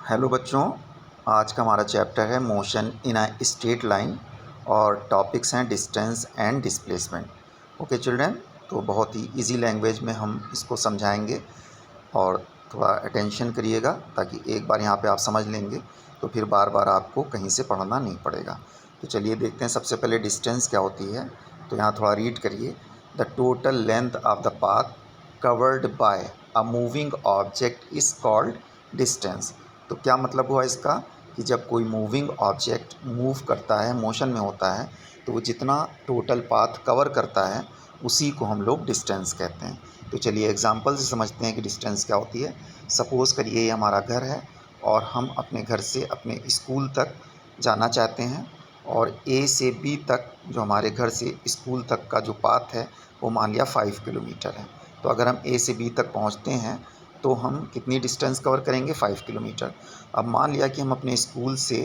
Hello बच्चों, आज का हमारा चैप्टर है motion in a straight line और टॉपिक्स हैं distance and displacement. Okay children, तो बहुत ही इजी लैंग्वेज में हम इसको समझाएंगे और थोड़ा अटेंशन करिएगा ताकि एक बार यहाँ पे आप समझ लेंगे तो फिर बार बार आपको कहीं से पढ़ना नहीं पड़ेगा। तो चलिए देखते हैं सबसे पहले डिस्टेंस क्या होती है। तो यहाँ थोड़ा रीड करिए। The total length of the path covered by a moving object is called distance. तो क्या मतलब हुआ इसका कि जब कोई मूविंग ऑब्जेक्ट मूव करता है, मोशन में होता है, तो वो जितना टोटल पाथ कवर करता है उसी को हम लोग डिस्टेंस कहते हैं। तो चलिए एग्जांपल से समझते हैं कि डिस्टेंस क्या होती है। सपोज़ करिए ये हमारा घर है और हम अपने घर से अपने स्कूल तक जाना चाहते हैं और ए से बी तक जो हमारे घर से स्कूल तक का जो पाथ है वो मान लिया 5 किलोमीटर है। तो अगर हम ए से बी तक पहुंचते हैं तो हम कितनी डिस्टेंस कवर करेंगे? 5 किलोमीटर। अब मान लिया कि हम अपने स्कूल से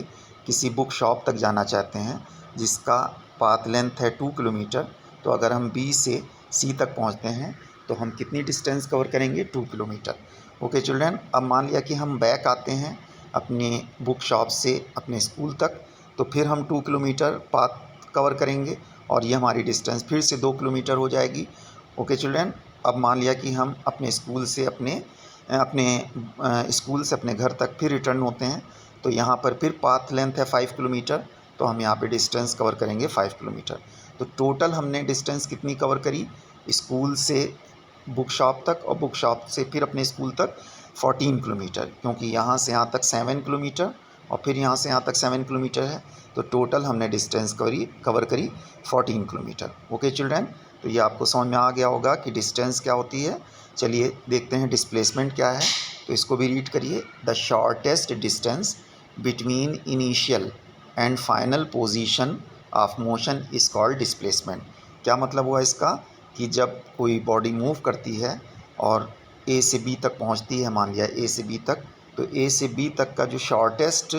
किसी बुक शॉप तक जाना चाहते हैं जिसका पाथ लेंथ है 2 किलोमीटर। तो अगर हम बी से सी तक पहुंचते हैं तो हम कितनी डिस्टेंस कवर करेंगे? 2 किलोमीटर। ओके चिल्ड्रन, अब मान लिया कि हम बैक आते हैं अपने बुक शॉप से अपने स्कूल तक, तो फिर हम 2 किलोमीटर पाथ कवर करेंगे और ये हमारी डिस्टेंस फिर से 2 किलोमीटर हो जाएगी। ओके चिल्ड्रन, अब मान लिया कि हम अपने स्कूल से स्कूल से अपने घर तक फिर रिटर्न होते हैं, तो यहाँ पर फिर पाथ लेंथ है 5 किलोमीटर, तो हम यहाँ पे डिस्टेंस कवर करेंगे 5 किलोमीटर। तो टोटल हमने डिस्टेंस कितनी कवर करी? स्कूल से बुक शॉप तक और बुक शॉप से फिर अपने स्कूल तक 14 किलोमीटर, क्योंकि यहाँ से यहाँ तक 7 किलोमीटर और फिर यहाँ से यहाँ तक 7 किलोमीटर है। तो टोटल हमने डिस्टेंस कवर करी 14 किलोमीटर। ओके चिल्ड्रन, तो ये आपको समझ में आ गया होगा कि डिस्टेंस क्या होती है। चलिए देखते हैं डिस्प्लेसमेंट क्या है। तो इसको भी रीड करिए। The shortest distance between initial and final position of motion is called displacement. क्या मतलब हुआ इसका कि जब कोई बॉडी मूव करती है और ए से बी तक पहुंचती है, मान लिया ए से बी तक, तो ए से बी तक का जो शॉर्टेस्ट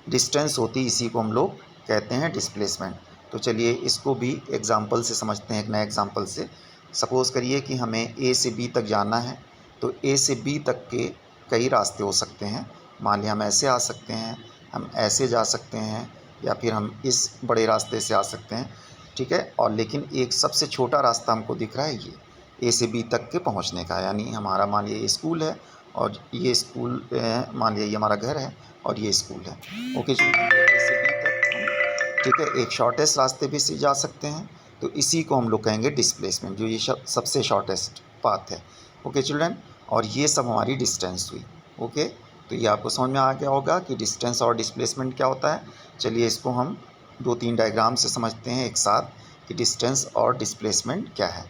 डिस्टेंस होती है इसी को हम लोग कहते हैं डिस्प्लेसमेंट। तो चलिए इसको भी एग्जांपल से समझते हैं, एक नए एग्जांपल से। सपोज़ करिए कि हमें ए से बी तक जाना है, तो ए से बी तक के कई रास्ते हो सकते हैं। मान लिया हम ऐसे आ सकते हैं, हम ऐसे जा सकते हैं, या फिर हम इस बड़े रास्ते से आ सकते हैं, ठीक है। और लेकिन एक सबसे छोटा रास्ता हमको दिख रहा है ये ए से बी तक के पहुंचने का, यानी हमारा मान लिया ये स्कूल है और ये स्कूल मान लिया ये हमारा घर है और ये स्कूल है। ओके चिल्ड्रन, ए से बी तक हम, ठीक है, एक शॉर्टेस्ट रास्ते भी से जा सकते हैं, तो इसी को हम लोग कहेंगे डिस्प्लेसमेंट, जो ये सबसे शॉर्टेस्ट पाथ है। ओके चिल्ड्रन, और ये सब हमारी डिस्टेंस हुई। ओके, तो ये आपको समझ में आ गया होगा कि डिस्टेंस और डिस्प्लेसमेंट क्या होता है। चलिए इसको हम 2-3 डायग्राम से समझते हैं एक साथ कि डिस्टेंस और डिस्प्लेसमेंट क्या है।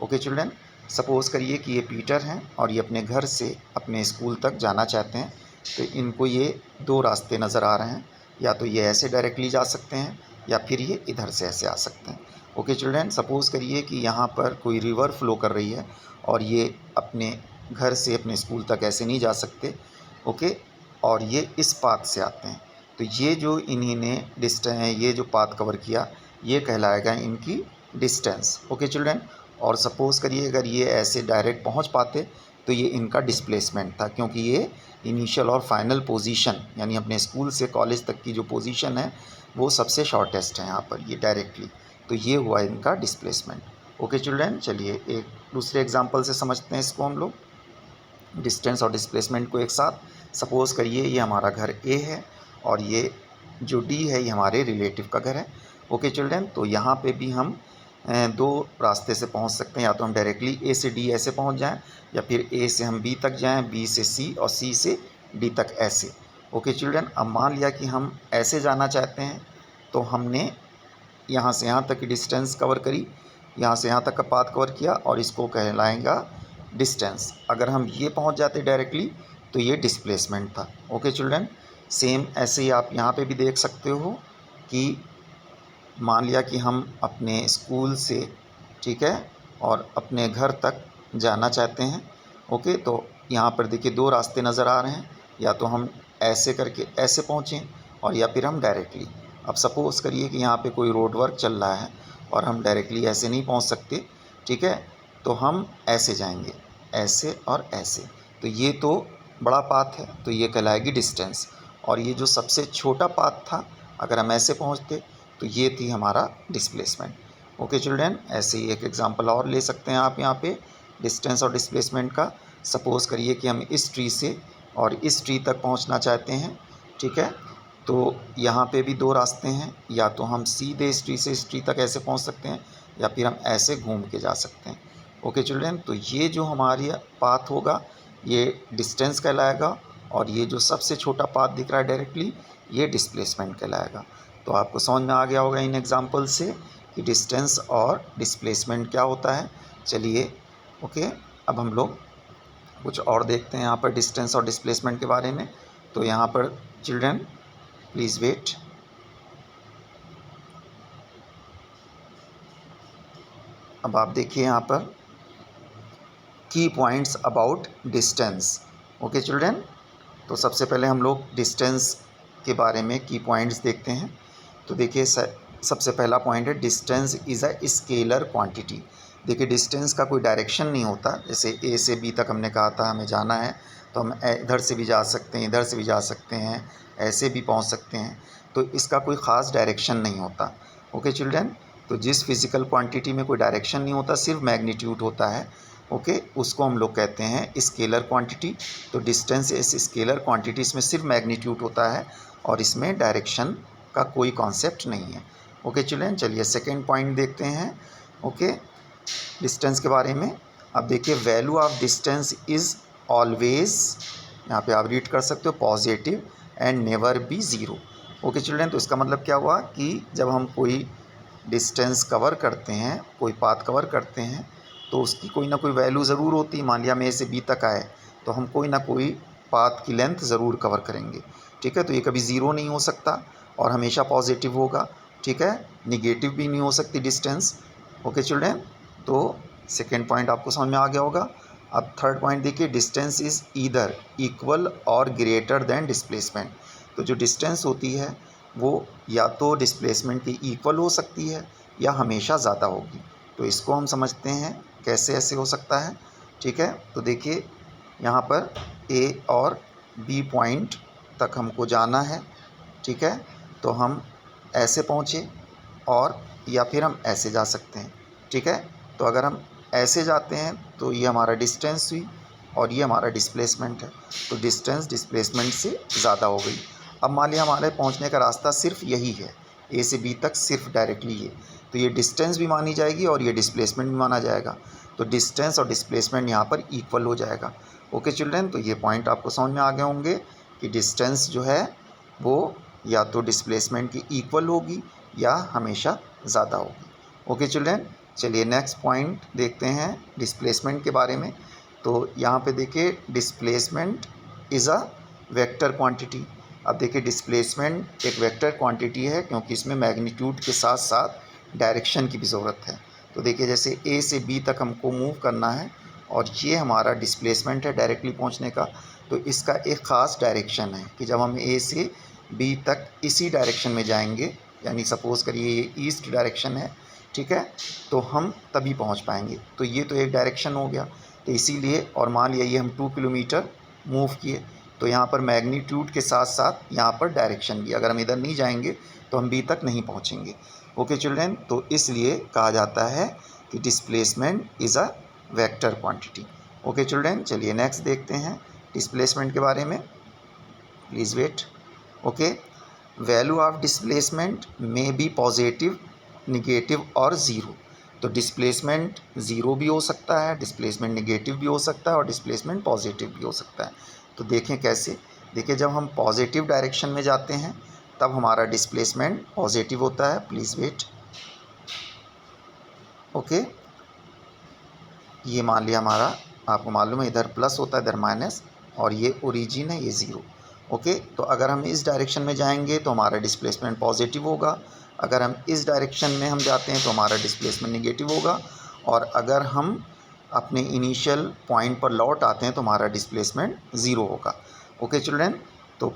ओके चिल्ड्रन, सपोज़ करिए कि ये पीटर हैं और ये अपने घर से अपने स्कूल तक जाना चाहते हैं। तो इनको ये 2 रास्ते नज़र आ रहे हैं, या तो ये ऐसे डायरेक्टली जा सकते हैं या फिर ये इधर से ऐसे आ सकते हैं। ओके चिल्ड्रन, सपोज़ करिए कि यहाँ पर कोई रिवर फ्लो कर रही है और ये अपने घर से अपने स्कूल तक ऐसे नहीं जा सकते। ओके, और ये इस पाथ से आते हैं, तो ये जो इन्हीं ने ये जो पाथ कवर किया ये कहलाएगा इनकी डिस्टेंस। ओके चिल्ड्रन, और सपोज़ करिए अगर ये ऐसे डायरेक्ट पहुंच पाते तो ये इनका डिस्प्लेसमेंट था, क्योंकि ये इनिशियल और फाइनल पोजीशन यानी अपने स्कूल से कॉलेज तक की जो पोजीशन है वो सबसे शॉर्टेस्ट है यहाँ पर, ये डायरेक्टली, तो ये हुआ इनका डिस्प्लेसमेंट। ओके चिल्ड्रन, चलिए एक दूसरे एग्जांपल से समझते हैं इसको हम लोग, डिस्टेंस और डिस्प्लेसमेंट को एक साथ। सपोज़ करिए ये हमारा घर ए है और ये जो डी है ये हमारे रिलेटिव का घर है। ओके चिल्ड्रन, तो यहाँ पे भी हम 2 रास्ते से पहुँच सकते हैं, या तो हम डायरेक्टली ए से डी ऐसे पहुँच जाएं, या फिर ए से हम बी तक जाएं, बी से सी और सी से डी तक ऐसे। ओके चिल्ड्रन, अब मान लिया कि हम ऐसे जाना चाहते हैं, तो हमने यहाँ से यहाँ तक की डिस्टेंस कवर करी, यहाँ से यहाँ तक का पाथ कवर किया और इसको कहलाएगा डिस्टेंस। अगर हम ये पहुँच जाते डायरेक्टली तो ये डिस्प्लेसमेंट था। ओके चिल्ड्रन, सेम ऐसे ही आप यहाँ पे भी देख सकते हो कि मान लिया कि हम अपने स्कूल से, ठीक है, और अपने घर तक जाना चाहते हैं। ओके, तो यहाँ पर देखिए 2 रास्ते नज़र आ रहे हैं, या तो हम ऐसे करके ऐसे पहुँचें और या फिर हम डायरेक्टली। अब सपोज़ करिए कि यहाँ पे कोई रोड वर्क चल रहा है और हम डायरेक्टली ऐसे नहीं पहुँच सकते, ठीक है, तो हम ऐसे जाएंगे, ऐसे और ऐसे। तो ये तो बड़ा पाथ है तो ये कहलाएगी डिस्टेंस, और ये जो सबसे छोटा पाथ था अगर हम ऐसे पहुंचते तो ये थी हमारा डिस्प्लेसमेंट। ओके चिल्ड्रन, ऐसे ही एक एग्जांपल और ले सकते हैं आप यहाँ पे डिस्टेंस और डिस्प्लेसमेंट का। सपोज़ करिए कि हम इस ट्री से और इस ट्री तक पहुँचना चाहते हैं, ठीक है। तो यहाँ पे भी दो रास्ते हैं, या तो हम सीधे इस ट्री से इस ट्री तक ऐसे पहुँच सकते हैं, या फिर हम ऐसे घूम के जा सकते हैं। ओके चिल्ड्रन, तो ये जो हमारी पाथ होगा ये डिस्टेंस कहलाएगा, और ये जो सबसे छोटा पाथ दिख रहा है डायरेक्टली ये डिस्प्लेसमेंट कहलाएगा। तो आपको समझ में आ गया होगा इन एग्जांपल से कि डिस्टेंस और डिस्प्लेसमेंट क्या होता है। चलिए ओके, अब हम लोग कुछ और देखते हैं यहाँ पर डिस्टेंस और डिस्प्लेसमेंट के बारे में। तो यहाँ पर चिल्ड्रन प्लीज़ वेट। अब आप देखिए यहाँ पर की points about distance. Okay children, तो सबसे पहले हम लोग डिस्टेंस के बारे में की पॉइंट्स देखते हैं। तो देखिए सबसे पहला पॉइंट है distance is a scalar quantity. देखिए डिस्टेंस का कोई डायरेक्शन नहीं होता, जैसे ए से बी तक हमने कहा था हमें जाना है तो हम इधर से भी जा सकते हैं, इधर से भी जा सकते हैं, ऐसे भी पहुंच सकते हैं, तो इसका कोई ख़ास डायरेक्शन नहीं होता। ओके चिल्ड्रन, तो जिस फिज़िकल क्वांटिटी में कोई डायरेक्शन नहीं होता, सिर्फ मैग्नीट्यूड होता है, ओके, उसको हम लोग कहते हैं स्केलर क्वांटिटी। तो डिस्टेंस इस स्केलर क्वांटिटी, इसमें सिर्फ मैग्नीट्यूड होता है और इसमें डायरेक्शन का कोई कॉन्सेप्ट नहीं है। ओके चिल्ड्रन, चलिए सेकेंड पॉइंट देखते हैं। ओके, डिस्टेंस के बारे में अब देखिए value of distance is always, यहाँ पे आप रीड कर सकते हो, positive and never be zero. Okay children, तो इसका मतलब क्या हुआ कि जब हम कोई डिस्टेंस कवर करते हैं, कोई पाथ कवर करते हैं, तो उसकी कोई ना कोई वैल्यू ज़रूर होती है। मान लिया हम ए से बी तक आए तो हम कोई ना कोई पाथ की लेंथ ज़रूर कवर करेंगे, ठीक है। तो ये कभी ज़ीरो नहीं हो सकता और हमेशा पॉजिटिव होगा, ठीक है। निगेटिव भी नहीं हो सकती डिस्टेंस। ओके चिल्ड्रन, तो सेकेंड पॉइंट आपको समझ में आ गया होगा। अब थर्ड पॉइंट देखिए, डिस्टेंस इज़ ईदर इक्वल और ग्रेटर देन डिस्प्लेसमेंट। तो जो डिस्टेंस होती है वो या तो डिस्प्लेसमेंट की इक्वल हो सकती है या हमेशा ज़्यादा होगी। तो इसको हम समझते हैं कैसे ऐसे हो सकता है, ठीक है। तो देखिए यहाँ पर ए और बी पॉइंट तक हमको जाना है, ठीक है। तो हम ऐसे पहुँचे और या फिर हम ऐसे जा सकते हैं, ठीक है। तो अगर हम ऐसे जाते हैं तो ये हमारा डिस्टेंस हुई और ये हमारा डिस्प्लेसमेंट है। तो डिस्टेंस डिस्प्लेसमेंट से ज़्यादा हो गई। अब मान लिया हमारे पहुंचने का रास्ता सिर्फ यही है, ए से बी तक सिर्फ डायरेक्टली ये, तो ये डिस्टेंस भी मानी जाएगी और ये डिस्प्लेसमेंट भी माना जाएगा। तो डिस्टेंस और डिस्प्लेसमेंट यहाँ पर इक्वल हो जाएगा। ओके चिल्ड्रन, तो ये पॉइंट आपको समझ में आ गए होंगे कि डिस्टेंस जो है वो या तो डिस्प्लेसमेंट की इक्वल होगी या हमेशा ज़्यादा होगी। ओके चिल्ड्रन, चलिए नेक्स्ट पॉइंट देखते हैं डिस्प्लेसमेंट के बारे में। तो यहाँ पे देखिए displacement is a vector quantity. अब देखिए डिस्प्लेसमेंट एक वेक्टर क्वांटिटी है क्योंकि इसमें मैग्नीट्यूड के साथ साथ डायरेक्शन की भी ज़रूरत है। तो देखिए जैसे ए से बी तक हमको मूव करना है और ये हमारा डिस्प्लेसमेंट है डायरेक्टली पहुंचने का, तो इसका एक ख़ास डायरेक्शन है कि जब हम ए से बी तक इसी डायरेक्शन में जाएंगे, यानी सपोज़ करिए ये ईस्ट डायरेक्शन है, ठीक है, तो हम तभी पहुंच पाएंगे। तो ये तो एक डायरेक्शन हो गया, तो इसीलिए, और मान लिया ये हम 2 किलोमीटर मूव किए, तो यहाँ पर मैग्नीट्यूड के साथ साथ यहाँ पर डायरेक्शन भी, अगर हम इधर नहीं जाएंगे तो हम बी तक नहीं पहुँचेंगे। ओके चिल्ड्रन, तो इसलिए कहा जाता है कि displacement is a vector quantity. Okay children, चलिए नेक्स्ट देखते हैं डिस्प्लेसमेंट के बारे में, please wait. Okay, value of displacement में बी पॉजिटिव, निगेटिव और ज़ीरो। तो डिस्प्लेसमेंट ज़ीरो भी हो सकता है, डिस्प्लेसमेंट निगेटिव भी हो सकता है और डिस्प्लेसमेंट पॉजिटिव भी हो सकता है। तो देखें कैसे, देखिए जब हम पॉजिटिव डायरेक्शन में जाते हैं तब हमारा डिस्प्लेसमेंट पॉजिटिव होता है, प्लीज़ वेट। ओके, ये मान लिया हमारा, आपको मालूम है इधर प्लस होता है इधर माइनस, और ये ओरिजिन है ये ज़ीरो। ओके, तो अगर हम इस डायरेक्शन में जाएंगे तो हमारा डिस्प्लेसमेंट पॉजिटिव होगा, अगर हम इस डायरेक्शन में हम जाते हैं तो हमारा डिस्प्लेसमेंट निगेटिव होगा, और अगर हम अपने इनिशियल पॉइंट पर लौट आते हैं तो हमारा डिस्प्लेसमेंट ज़ीरो होगा। ओके चिल्ड्रन, तो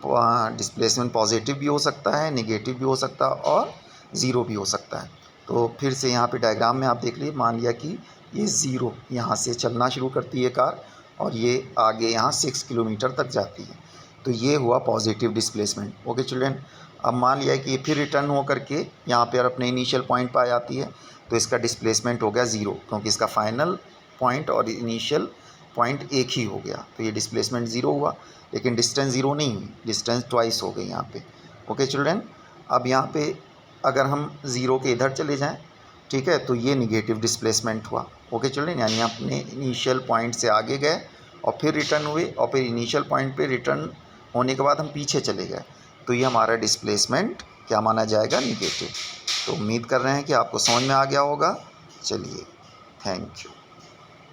डिस्प्लेसमेंट पॉजिटिव भी हो सकता है, निगेटिव भी हो सकता है और ज़ीरो भी हो सकता है। तो फिर से यहाँ पे डायग्राम में आप देख लीजिए, मान लिया कि ये ज़ीरो यहाँ से चलना शुरू करती है कार और ये आगे यहाँ 6 किलोमीटर तक जाती है। तो ये हुआ पॉजिटिव डिस्प्लेसमेंट। ओके चिल्ड्रेन, अब मान लिया कि ये फिर रिटर्न हो करके यहाँ पर अपने इनिशियल पॉइंट पर आ जाती है, तो इसका डिस्प्लेसमेंट हो गया 0, क्योंकि इसका फाइनल पॉइंट और इनिशियल पॉइंट एक ही हो गया। तो ये डिस्प्लेसमेंट 0 हुआ, लेकिन डिस्टेंस 0 नहीं हुई, डिस्टेंस ट्वाइस हो गई यहाँ पे। ओके चिल्ड्रेन, अब यहाँ पे अगर हम 0 के इधर चले जाएं, ठीक है, तो ये निगेटिव डिस्प्लेसमेंट हुआ। ओके चिल्ड्रेन, यानी अपने इनिशियल पॉइंट से आगे गए और फिर रिटर्न हुए, और फिर इनिशियल पॉइंट पे रिटर्न होने के बाद हम पीछे चले गए, तो ये हमारा डिस्प्लेसमेंट क्या माना जाएगा? निगेटिव। तो उम्मीद कर रहे हैं कि आपको समझ में आ गया होगा। चलिए, थैंक यू।